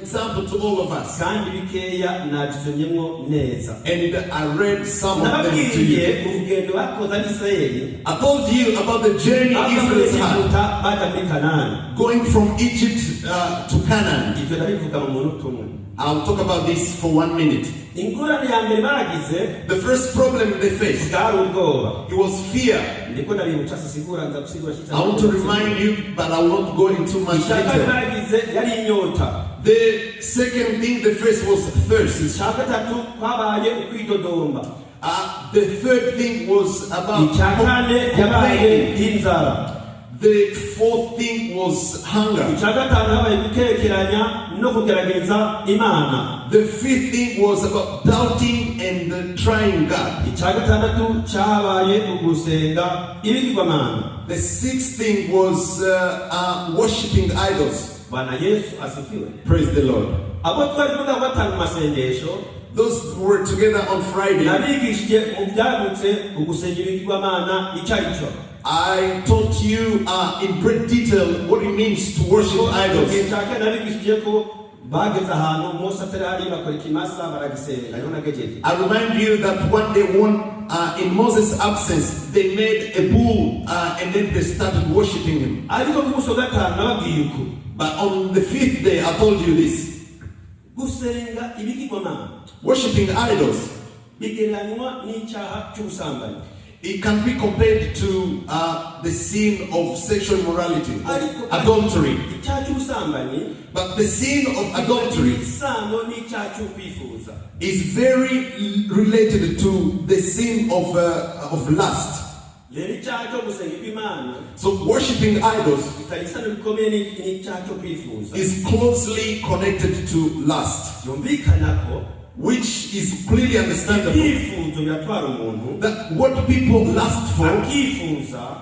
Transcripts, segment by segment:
example to all of us. And I read some of them to you. I told you about the journey Israel had, going from Egypt to Canaan. I'll talk about this for 1 minute. The first problem they faced, it was fear. I want to remind you, but I will not go into much detail. The second thing they faced was thirst. The third thing was about complaining. The fourth thing was hunger. The fifth thing was about doubting and trying God. The sixth thing was worshipping idols. Praise the Lord. Those who were together on Friday, I taught you in great detail what it means to worship idols. I remind you that one day, in Moses' absence, they made a bull and then they started worshiping him. But on the fifth day, I told you this. Worshipping idols, it can be compared to the sin of sexual immorality, adultery. But the sin of adultery is very related to the sin of lust. So worshipping idols is closely connected to lust, which is clearly understandable. That what people lust for,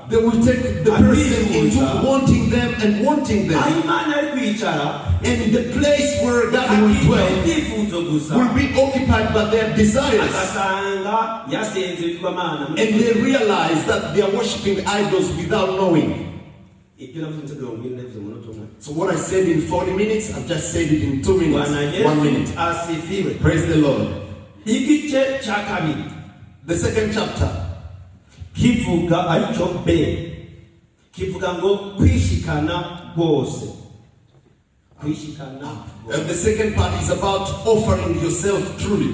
they will take the person into wanting them and wanting them. And the place where God will dwell will be occupied by their desires. And they realize that they are worshipping idols without knowing. So what I said in 40 minutes, I've just said it in 2 minutes, 1 minute. Praise the Lord. The second chapter. The second part is about offering yourself truly.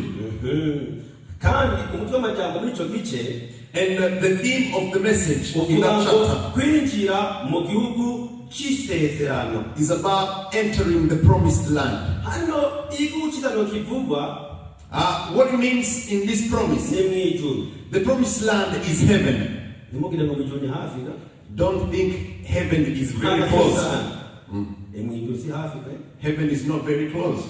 And the theme of the message in that chapter is about entering the promised land. What it means in this promise, the promised land is heaven. Don't think heaven is very close. Heaven is not very close.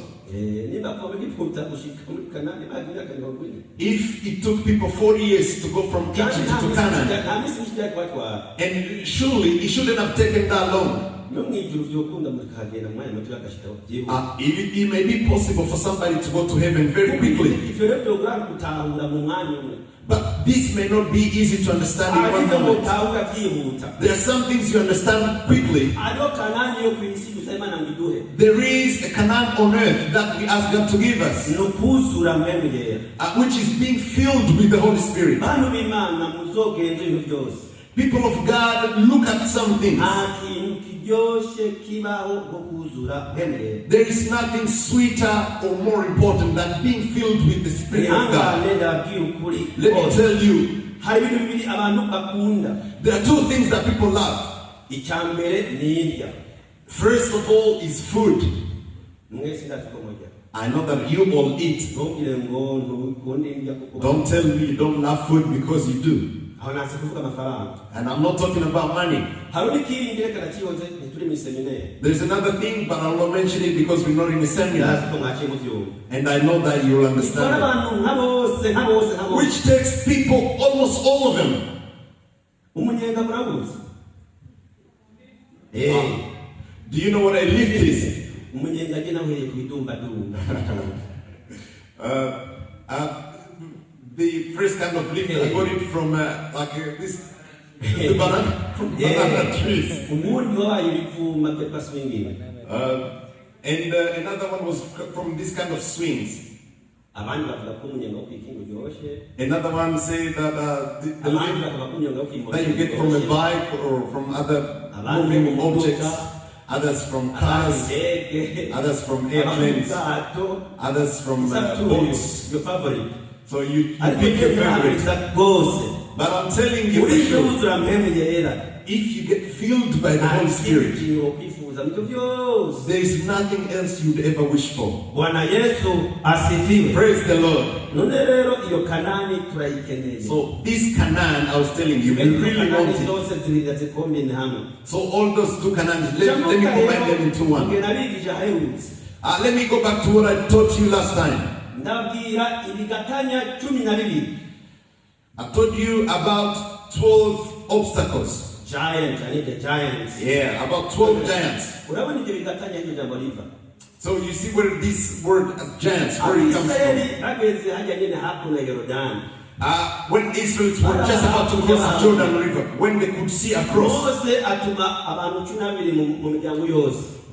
If it took people 40 years to go from Egypt to Canaan, and surely it shouldn't have taken that long. It may be possible for somebody to go to heaven very quickly, but this may not be easy to understand in 1 moment. There are some things you understand quickly. There is a Canaan on earth that we ask God to give us, which is being filled with the Holy Spirit. People of God, look at some things. There is nothing sweeter or more important than being filled with the Spirit of God. Let me tell you, there are two things that people love. First of all is food. I know that you all eat. Don't tell me you don't love food, because you do. And I'm not talking about money. There's another thing, but I'll not mention it because we're not in a seminar. And I know that you'll understand it. Which takes people, almost all of them. Do you know what a lift is? The first kind of lift, I got it from this, the banana trees. And another one was from this kind of swings. Another one said that the lift that you get from a bike or from other moving objects, others from cars, others from airplanes, others from boats. Your favorite. So you pick your favorite. But I'm telling you, if you get filled by the Holy Spirit, there is nothing else you'd ever wish for. Praise the Lord. So this Canaan, I was telling you, we really want it. So all those two Canaans, let me combine them into one. Let me go back to what I taught you last time. I told you about 12 obstacles. Giants, I need the giants. Yeah, about 12 giants. So you see where this word giants, where it comes from. When Israelites were just about to cross the Jordan River, when they could see across,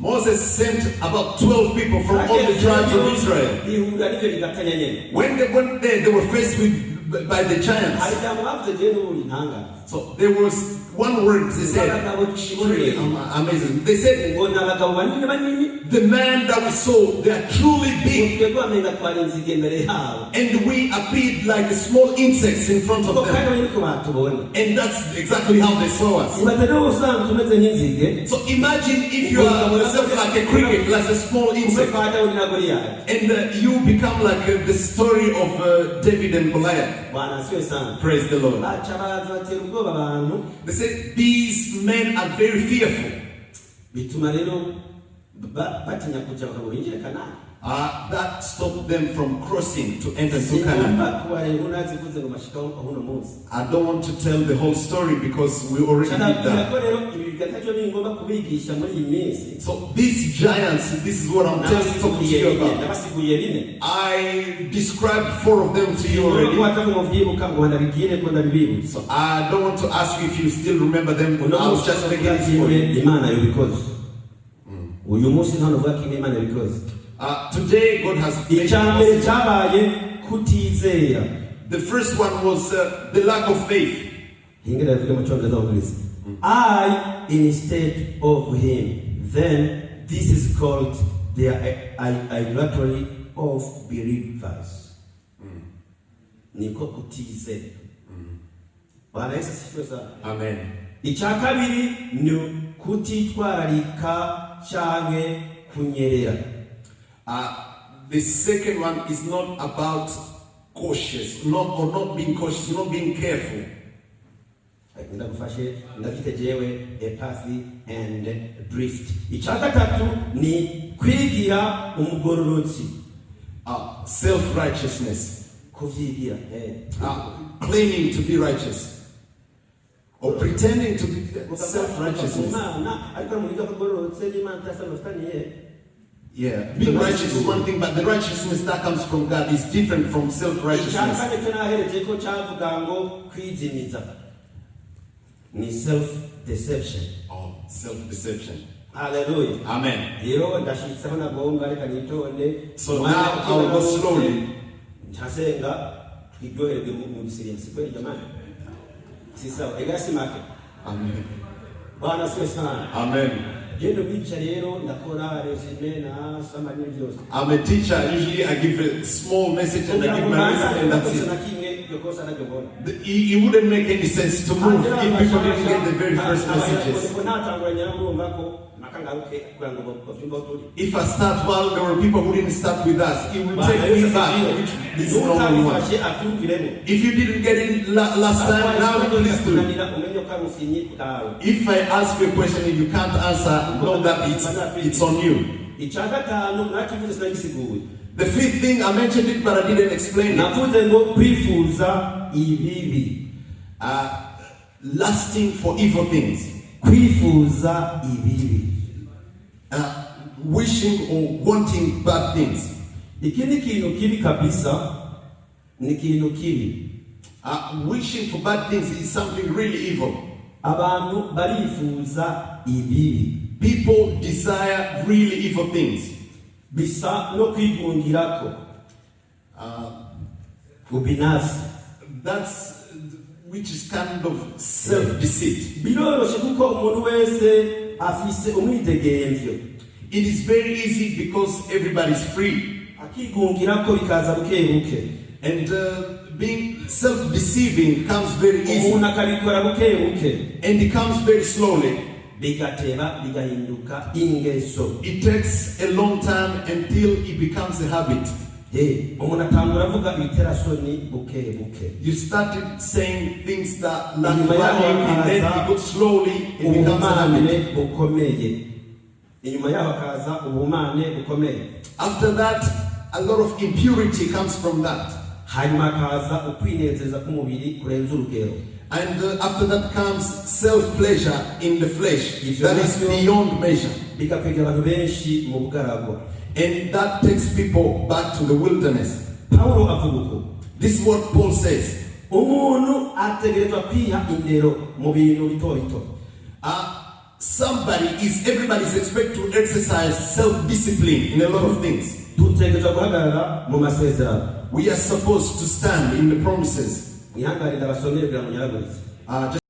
Moses sent about 12 people from all the tribes of Israel. When they went there, they were faced by the giants. So there was one word they said, amazing. They said, the man that we saw, they are truly big. And we appeared like small insects in front of them. And that's exactly how they saw us. So imagine if you are yourself like a cricket, like a small insect. And you become like the story of David and Goliath. Praise the Lord. They said these men are very fearful. That stopped them from crossing to enter into Canaan. I don't want to tell the whole story because we already did that. So these giants, this is what I'm talking to you about. I described 4 of them to you already. So I don't want to ask you if you still remember them. I was just making it for you. Today God has the first one was the lack of faith. I instead of him, then this is called the idolatry of believers. Amen. Ichakabiri ni kutitwararika canke kunyerera. The second one is not about cautious, not being cautious, not being careful. Apathy and drift. Ichakatatu ni kwigira umugororotsi. Self-righteousness. Claiming to be righteous. Or pretending to be self-righteousness. Yeah, being righteous is one thing, but the righteousness that comes from God is different from self-righteousness. Self-deception. Oh, self-deception. Hallelujah. Amen. So now I will go slowly. Amen. Amen. I'm a teacher. Usually I give a small message and I give my resume and that's it. It wouldn't make any sense to move if people didn't get the very first messages. If I start while there were people who didn't start with us, it will take me back, which is normal one. If you didn't get in last time, now please do. If I ask you a question and you can't answer, know that it's on you. The 5th thing, I mentioned it but I didn't explain it. Lusting for evil things. Wishing or wanting bad things. Wishing for bad things is something really evil. People desire really evil things. bisa no kwigungirako ubinafsi. That's which is kind of self-deceit. Biroroshe kuko umuntu wese afise umwidegemvyo. It is very easy because everybody's free. Akigungirako bikaza bukebuke. And being self-deceiving comes very easy. Umuntu akabikora bukebuke. And it comes very slowly. Bigateba bigahinduka ingeso. It takes a long time until it becomes a habit. Umuntu atangura avuga ibiterasoni bukebuke. You started saying things that lack value, and then it goes slowly, it becomes a habit. Bukomeye. Inyuma yaho kaza ubumane bukomeye. After that, a lot of impurity comes from that. Hanyuma kaza ukwinezeza k'umubiri kurenza urugero. And after that comes self-pleasure in the flesh. That is beyond measure. Bikakwegera abantu benshi mu bugaragwa. And that takes people back to the wilderness. Paulo avuga uko. This is what Paul says. Umuntu ategerezwa kwiha indero mu bintu bito bito. Everybody is expected to exercise self-discipline in a lot of things. Tutegerezwa guhagarara mu masezerano. We are supposed to stand in the promises. Mwihangarira abasomere kugira ngo nyaraguritse.